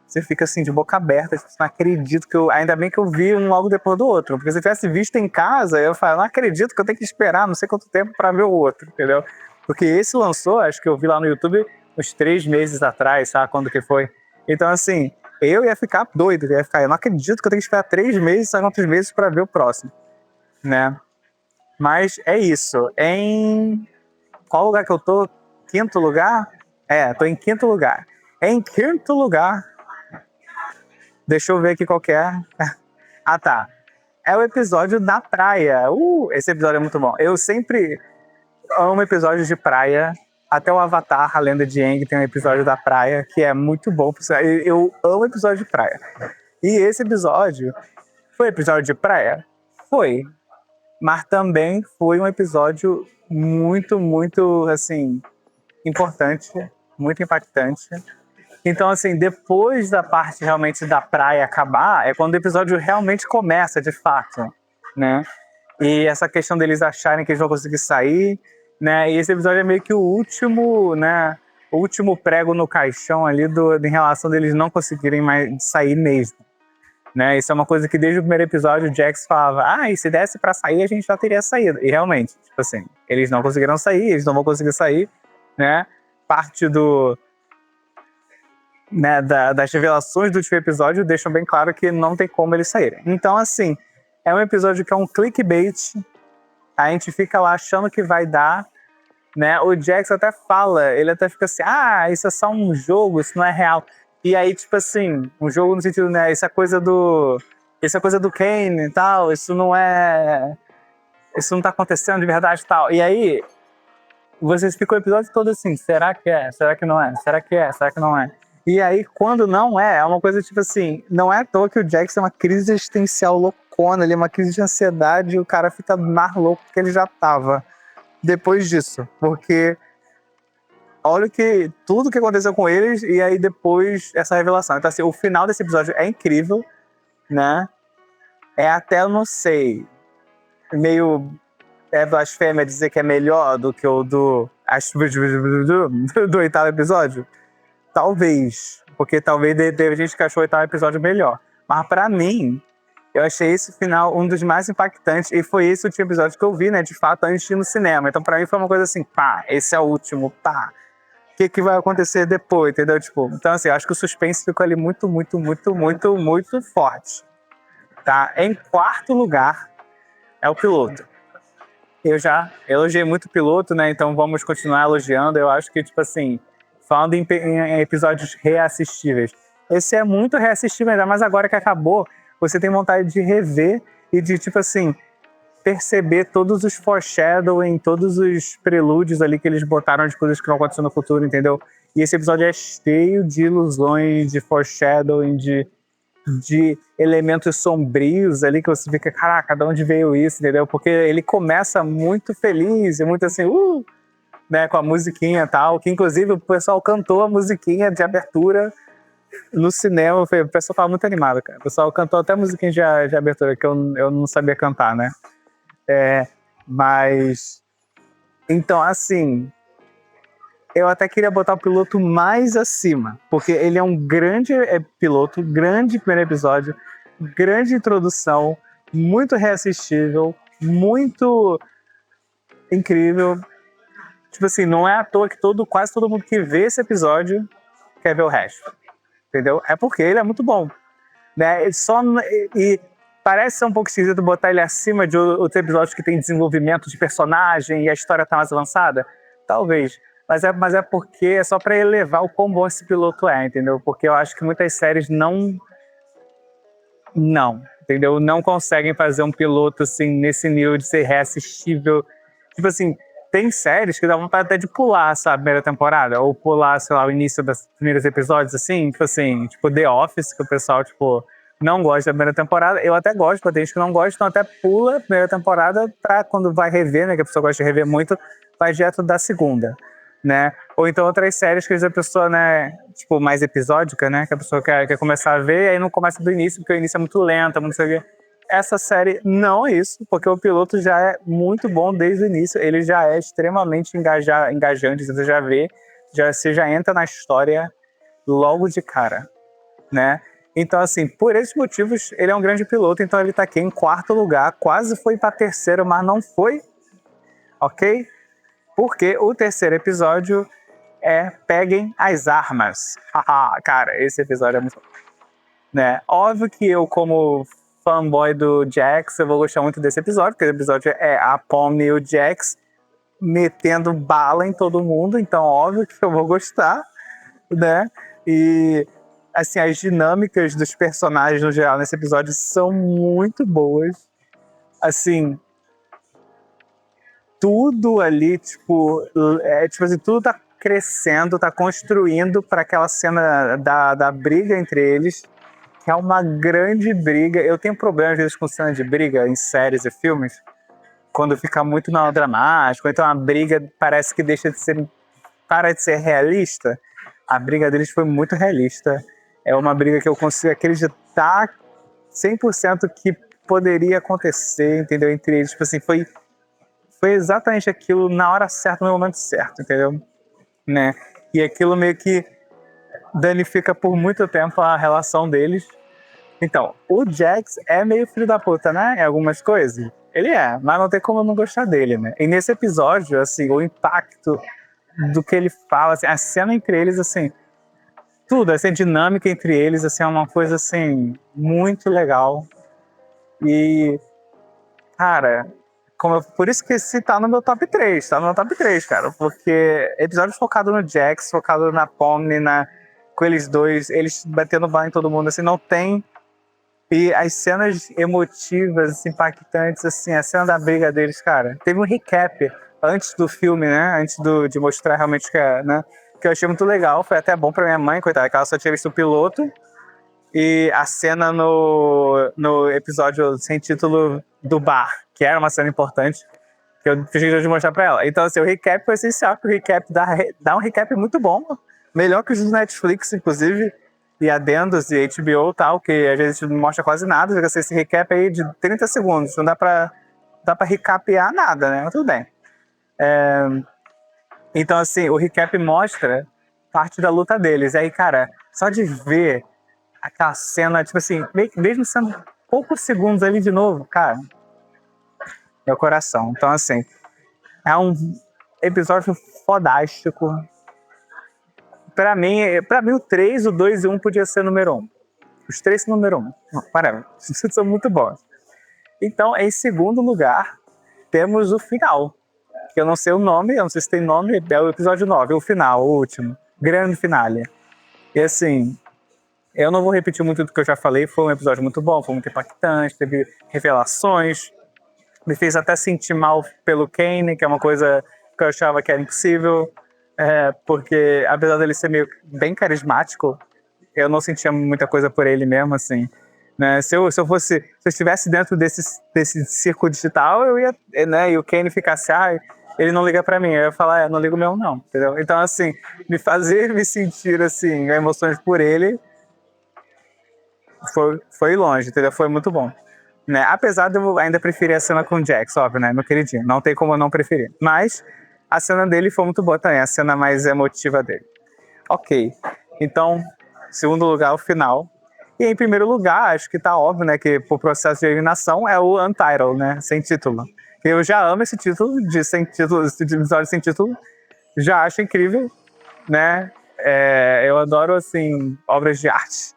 A: Você fica assim, de boca aberta, tipo, não acredito que eu... Ainda bem que eu vi um logo depois do outro. Porque se eu tivesse visto em casa, eu falo, não acredito que eu tenho que esperar não sei quanto tempo pra ver o outro, entendeu? Porque esse lançou, acho que eu vi lá no YouTube, uns 3 meses atrás, sabe quando que foi? Então, assim, eu ia ficar doido, eu não acredito que eu tenho que esperar 3 meses, sabe quantos meses pra ver o próximo, né? Mas é isso. Em qual lugar que eu tô? Quinto lugar? Tô em quinto lugar. Em quinto lugar, deixa eu ver aqui qual que é. Ah, tá. É o episódio da praia. Esse episódio é muito bom. Eu sempre amo episódios de praia. Até o Avatar, a Lenda de Aang, tem um episódio da praia que é muito bom. Eu amo episódio de praia. E esse episódio foi episódio de praia? Foi. Mas também foi um episódio muito, muito, assim, importante, muito impactante. Então, assim, depois da parte realmente da praia acabar, é quando o episódio realmente começa, de fato, né? E essa questão deles acharem que eles vão conseguir sair, né? E esse episódio é meio que o último, né? O último prego no caixão ali em relação deles não conseguirem mais sair mesmo, né? Isso é uma coisa que desde o primeiro episódio o Jax falava, e se desse pra sair a gente já teria saído. E realmente, tipo assim, eles não conseguiram sair, eles não vão conseguir sair, né? Parte né, das revelações do último episódio deixam bem claro que não tem como eles saírem. Então, assim, é um episódio que é um clickbait, a gente fica lá achando que vai dar, né? O Jax até fala, ele até fica assim, isso é só um jogo, isso não é real. E aí, tipo assim, um jogo no sentido, né, isso é coisa do Kane e tal, isso não tá acontecendo de verdade e tal. E aí, vocês ficam o episódio todo assim, será que é? Será que não é? Será que é? Será que não é? E aí, quando não é uma coisa tipo assim, não é à toa que o Jax é uma crise existencial loucona, ali, uma crise de ansiedade, e o cara fica mais louco que ele já tava depois disso. Porque olha tudo que aconteceu com eles, e aí depois essa revelação. Então, assim, o final desse episódio é incrível, né? É até, eu não sei, meio blasfêmia dizer que é melhor do que o do oitavo episódio? Talvez. Porque talvez teve gente que achou o oitavo episódio melhor. Mas pra mim, eu achei esse final um dos mais impactantes. E foi esse o último episódio que eu vi, né? De fato, antes de ir no cinema. Então pra mim foi uma coisa assim, esse é o último, O que vai acontecer depois, entendeu? Tipo, então assim, eu acho que o suspense ficou ali muito, muito, muito, muito, muito forte. Tá? Em quarto lugar é o piloto. Eu já elogiei muito o piloto, né? Então vamos continuar elogiando. Eu acho que, tipo assim, falando em episódios reassistíveis, esse é muito reassistível, ainda mais agora que acabou. Você tem vontade de rever e de, tipo assim, perceber todos os foreshadowing, todos os prelúdios ali que eles botaram de coisas que vão acontecer no futuro, entendeu? E esse episódio é cheio de ilusões, de foreshadowing, de elementos sombrios ali que você fica, caraca, de onde veio isso, entendeu? Porque ele começa muito feliz, e muito assim, né, com a musiquinha e tal, que inclusive o pessoal cantou a musiquinha de abertura no cinema, o pessoal tava muito animado, cara. O pessoal cantou até a musiquinha de abertura, que eu não sabia cantar, né? Mas, então, assim, eu até queria botar o piloto mais acima, porque ele é um grande piloto, grande primeiro episódio, grande introdução, muito reassistível, muito incrível. Tipo assim, não é à toa que quase todo mundo que vê esse episódio quer ver o resto, entendeu? É porque ele é muito bom, né? E parece ser um pouco esquisito botar ele acima de outros episódios que tem desenvolvimento de personagem e a história tá mais avançada, talvez. Mas é porque é só pra elevar o quão bom esse piloto é, entendeu? Porque eu acho que muitas séries não, entendeu? Não conseguem fazer um piloto assim, nesse nível de ser reassistível. Tipo assim, tem séries que dá vontade até de pular, sabe, a primeira temporada, ou pular, sei lá, o início dos primeiros episódios, assim, tipo The Office, que o pessoal, tipo, não gosta da primeira temporada. Eu até gosto, mas tem gente que não gosta, então até pula a primeira temporada pra quando vai rever, né, que a pessoa gosta de rever muito, vai direto da segunda, né? Ou então outras séries que às vezes a pessoa, né, tipo, mais episódica, né, que a pessoa quer começar a ver, e aí não começa do início, porque o início é muito lento, muito sei o quê. Essa série não é isso, porque o piloto já é muito bom desde o início, ele já é extremamente engajante, você já vê, você já entra na história logo de cara, né? Então, assim, por esses motivos, ele é um grande piloto, então ele tá aqui em quarto lugar, quase foi para terceiro, mas não foi, ok? Porque o terceiro episódio é Peguem as Armas. Haha, cara, esse episódio é muito bom, né? Óbvio que eu, como fanboy do Jax, eu vou gostar muito desse episódio, porque esse episódio é a Pomni e o Jax metendo bala em todo mundo, então óbvio que eu vou gostar, né? E, assim, as dinâmicas dos personagens no geral nesse episódio são muito boas. Assim, tudo ali, tipo assim, tudo tá crescendo, tá construindo para aquela cena da briga entre eles, que é uma grande briga. Eu tenho problemas, às vezes, com cena de briga em séries e filmes, quando fica muito melodramático, então a briga parece que para de ser realista. A briga deles foi muito realista. É uma briga que eu consigo acreditar 100% que poderia acontecer, entendeu? Entre eles, tipo assim, foi exatamente aquilo na hora certa, no momento certo, entendeu? Né? E aquilo meio que danifica por muito tempo a relação deles. Então, o Jax é meio filho da puta, né? Em algumas coisas. Ele é, mas não tem como eu não gostar dele, né? E nesse episódio, assim, o impacto do que ele fala, assim, a cena entre eles, assim, tudo, essa dinâmica entre eles, assim, é uma coisa, assim, muito legal. E, cara, por isso que esse tá no meu top 3, tá no meu top 3, cara. Porque episódios focados no Jax, focado na Pomni, com eles dois, eles batendo bala em todo mundo, assim, não tem. E as cenas emotivas, assim, impactantes, assim, a cena da briga deles, cara. Teve um recap antes do filme, né? Antes de mostrar realmente né? Que eu achei muito legal. Foi até bom pra minha mãe, coitada, que ela só tinha visto o piloto. E a cena no episódio sem título do bar, que era uma cena importante, que eu fiz questão de mostrar pra ela. Então, assim, o recap foi essencial, porque o recap dá um recap muito bom. Melhor que os do Netflix, inclusive, e adendos de HBO e tal, que às vezes não mostra quase nada. Fica assim, esse recap aí de 30 segundos. Não dá pra recapear nada, né? Mas tudo bem. Então, assim, o recap mostra parte da luta deles. E aí, cara, só de ver aquela cena, tipo assim, mesmo sendo poucos segundos ali de novo, cara, meu coração. Então, assim, é um episódio fodástico. Pra mim, o 3, o 2 e o 1 podia ser número 1. Os três são número 1. Parabéns, são muito bons. Então, em segundo lugar, temos o final. Que eu não sei o nome, eu não sei se tem nome, é o episódio 9, o final, o último. Grande finale. E assim, Eu não vou repetir muito do que eu já falei, foi um episódio muito bom, foi muito impactante, teve revelações, me fez até sentir mal pelo Kane, que é uma coisa que eu achava que era impossível, porque apesar dele ser meio bem carismático, eu não sentia muita coisa por ele mesmo, assim. Né? Se eu estivesse dentro desse circo digital, eu ia, né? E o Kane ficasse, ele não liga pra mim. Eu ia falar, não ligo mesmo não, entendeu? Então, assim, me fazer me sentir, assim, emoções por ele foi longe, entendeu? Foi muito bom. Né? Apesar de eu ainda preferir a cena com o Jax, óbvio, né? Meu queridinho. Não tem como eu não preferir. Mas a cena dele foi muito boa também, a cena mais emotiva dele. Ok. Então, segundo lugar, o final. E em primeiro lugar, acho que tá óbvio, né, que por processo de eliminação é o Untitled, né, sem título. Eu já amo esse título, sem título, esse episódio sem título. Já acho incrível, né? Eu adoro, assim, obras de arte.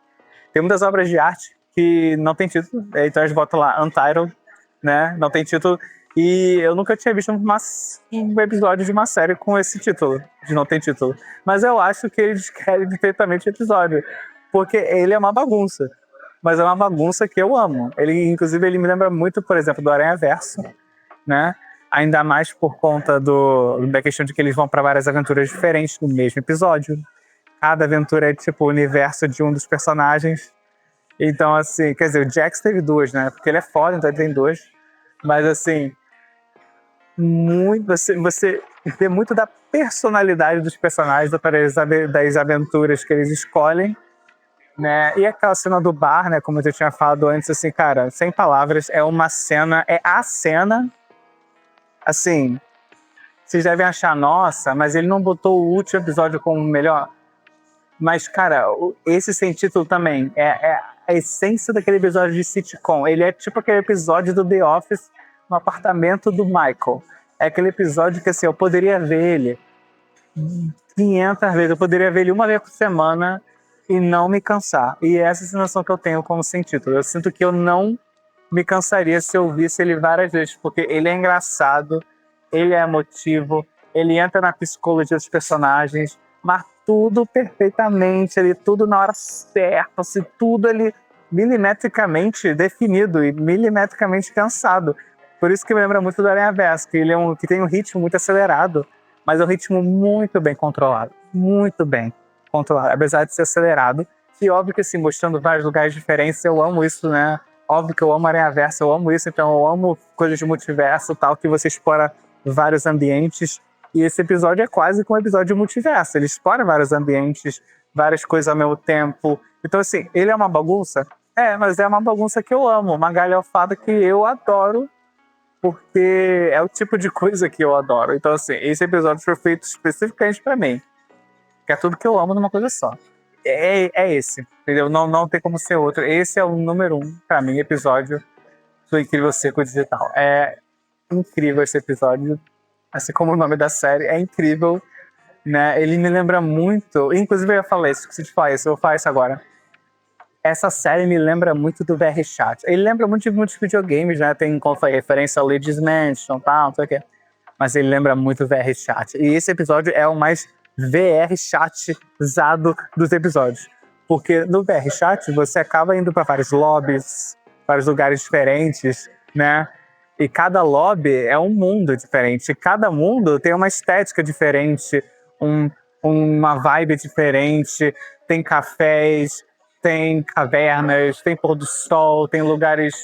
A: Tem muitas obras de arte que não tem título, então eles botam lá Untitled, né, não tem título. E eu nunca tinha visto um episódio de uma série com esse título, de não tem título. Mas eu acho que eles querem perfeitamente o episódio, porque ele é uma bagunça. Mas é uma bagunça que eu amo. Inclusive, ele me lembra muito, por exemplo, do Aranhaverso, né? Ainda mais por conta da questão de que eles vão para várias aventuras diferentes no mesmo episódio. Cada aventura é tipo o universo de um dos personagens. Então, assim, quer dizer, o Jax teve duas, né? Porque ele é foda, então ele tem duas. Mas, assim, você vê muito da personalidade dos personagens das aventuras que eles escolhem, né? E aquela cena do bar, né? Como eu já tinha falado antes, assim, cara, sem palavras, é a cena, assim, vocês devem achar, nossa, mas ele não botou o último episódio como o melhor. Mas, cara, esse sem título também é a essência daquele episódio de sitcom. Ele é tipo aquele episódio do The Office no apartamento do Michael. É aquele episódio que, assim, eu poderia ver ele 500 vezes, eu poderia ver ele uma vez por semana e não me cansar. E é essa sensação que eu tenho como sem título. Eu sinto que eu não me cansaria se eu visse ele várias vezes, porque ele é engraçado, ele é emotivo, ele entra na psicologia dos personagens, mas tudo perfeitamente, ele tudo na hora certa, assim, tudo ele milimetricamente definido e milimetricamente pensado. Por isso que me lembra muito do Aranhaverso, que ele que tem um ritmo muito acelerado, mas é um ritmo muito bem controlado, muito bem controlado, apesar de ser acelerado. E óbvio que, assim, mostrando vários lugares diferentes, eu amo isso, né? Óbvio que eu amo Aranhaverso, eu amo isso, então eu amo coisas de multiverso, tal, que você explora vários ambientes. E esse episódio é quase que um episódio de multiverso. Ele explora vários ambientes, várias coisas ao mesmo tempo. Então, assim, ele é uma bagunça? Mas é uma bagunça que eu amo, uma galhofada que eu adoro, porque é o tipo de coisa que eu adoro. Então, assim, esse episódio foi feito especificamente pra mim, que é tudo que eu amo numa coisa só. É esse, entendeu? Não tem como ser outro. Esse é o número 1, pra mim, episódio do Incrível Circo Digital. É incrível esse episódio, assim como o nome da série, é incrível, né? Ele me lembra muito, inclusive eu ia falar isso, esqueci de falar isso, eu vou falar isso agora. Essa série me lembra muito do VR Chat. Ele lembra muito de muitos videogames, né? Tem, como foi, referência ao Luigi's Mansion, tal, não sei o quê. Mas ele lembra muito do VR Chat. E esse episódio é o mais VR Chatizado dos episódios. Porque no VR Chat você acaba indo para vários lobbies, vários lugares diferentes, né? E cada lobby é um mundo diferente. Cada mundo tem uma estética diferente, uma vibe diferente. Tem cafés, tem cavernas, tem pôr do sol, tem lugares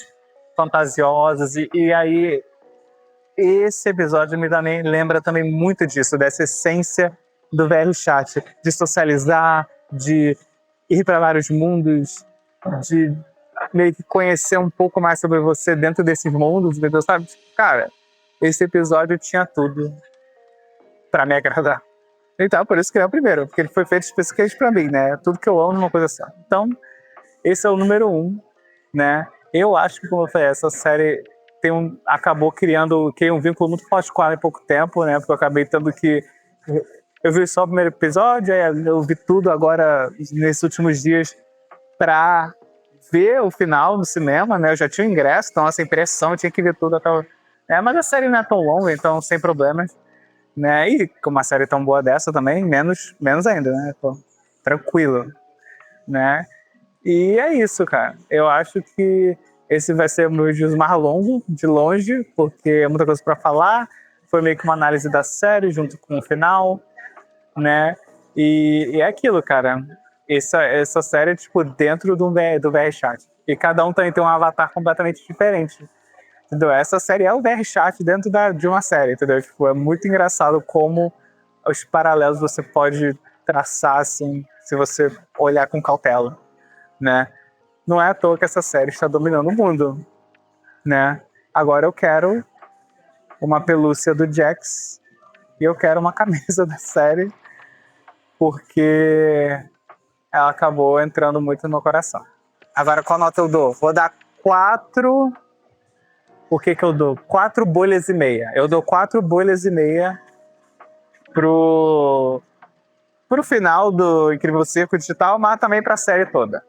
A: fantasiosos. E aí, esse episódio me lembra também muito disso, dessa essência do velho chat, de socializar, de ir para vários mundos, de meio que conhecer um pouco mais sobre você dentro desses mundos, entendeu? Sabe? Cara, esse episódio tinha tudo para me agradar. Então, por isso que é o primeiro, porque ele foi feito especificamente para mim, né? Tudo que eu amo numa coisa só. Então, esse é o número 1, né? Eu acho que, como eu falei, essa série acabou criando um vínculo muito forte com ela em pouco tempo, né? Porque eu acabei tendo que... Eu vi só o primeiro episódio, aí eu vi tudo agora, nesses últimos dias, pra ver o final no cinema, né? Eu já tinha o ingresso, então essa impressão, eu tinha que ver tudo até mas a série não é tão longa, então sem problemas, né? E com uma série tão boa dessa também, menos ainda, né? Tô tranquilo, né? E é isso, cara. Eu acho que esse vai ser o meu review mais longo, de longe, porque é muita coisa pra falar. Foi meio que uma análise da série junto com o final, né? E é aquilo, cara. Essa série é, tipo, dentro do VR Chat. E cada um também tem um avatar completamente diferente. Entendeu? Essa série é o VR Chat dentro de uma série, entendeu? Tipo, é muito engraçado como os paralelos você pode traçar, assim, se você olhar com cautela, né? Não é à toa que essa série está dominando o mundo, né? Agora eu quero uma pelúcia do Jax e eu quero uma camisa da série, porque ela acabou entrando muito no meu coração. Agora, qual nota eu dou? Vou dar 4. Por que eu dou? 4 bolhas e meia. Eu dou 4 bolhas e meia pro final do Incrível Circo Digital, mas também pra série toda.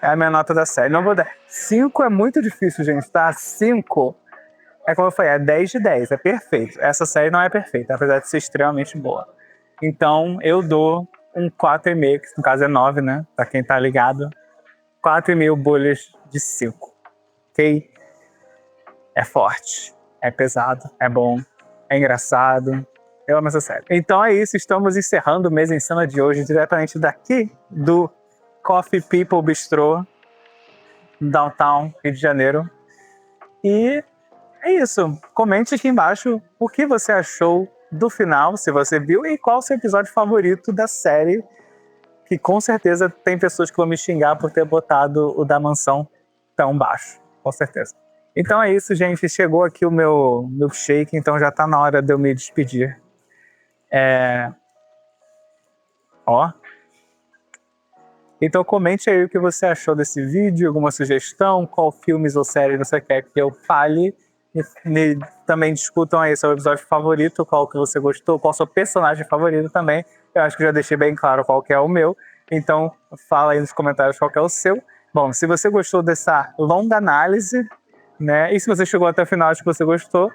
A: É a minha nota da série. Não vou dar. 5 é muito difícil, gente, tá? 5 é como eu falei, é 10 de 10, é perfeito. Essa série não é perfeita, apesar de ser extremamente boa. Então, eu dou um 4,5, que no caso é 9, né? Pra quem tá ligado. 4,5 bolhas de 5. Ok? É forte, é pesado, é bom, é engraçado. Eu amo essa série. Então é isso, estamos encerrando o Mesa em Cena de hoje, diretamente daqui do Coffee People Bistro, Downtown, Rio de Janeiro. E é isso. Comente aqui embaixo o que você achou do final, se você viu, e qual o seu episódio favorito da série, que com certeza tem pessoas que vão me xingar por ter botado o da mansão tão baixo, com certeza. Então é isso, gente. Chegou aqui o meu milkshake, então já tá na hora de eu me despedir. Ó. Então comente aí o que você achou desse vídeo, alguma sugestão, qual filmes ou séries você quer que eu fale. E também discutam aí seu episódio favorito, qual que você gostou, qual seu personagem favorito também. Eu acho que já deixei bem claro qual que é o meu. Então fala aí nos comentários qual que é o seu. Bom, se você gostou dessa longa análise, né? E se você chegou até o final, acho que você gostou,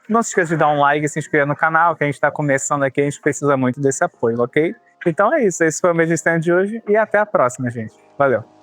A: não se esqueça de dar um like e se inscrever no canal, que a gente está começando aqui, a gente precisa muito desse apoio, ok? Então é isso, esse foi o Mesa em Cena de hoje e até a próxima, gente. Valeu!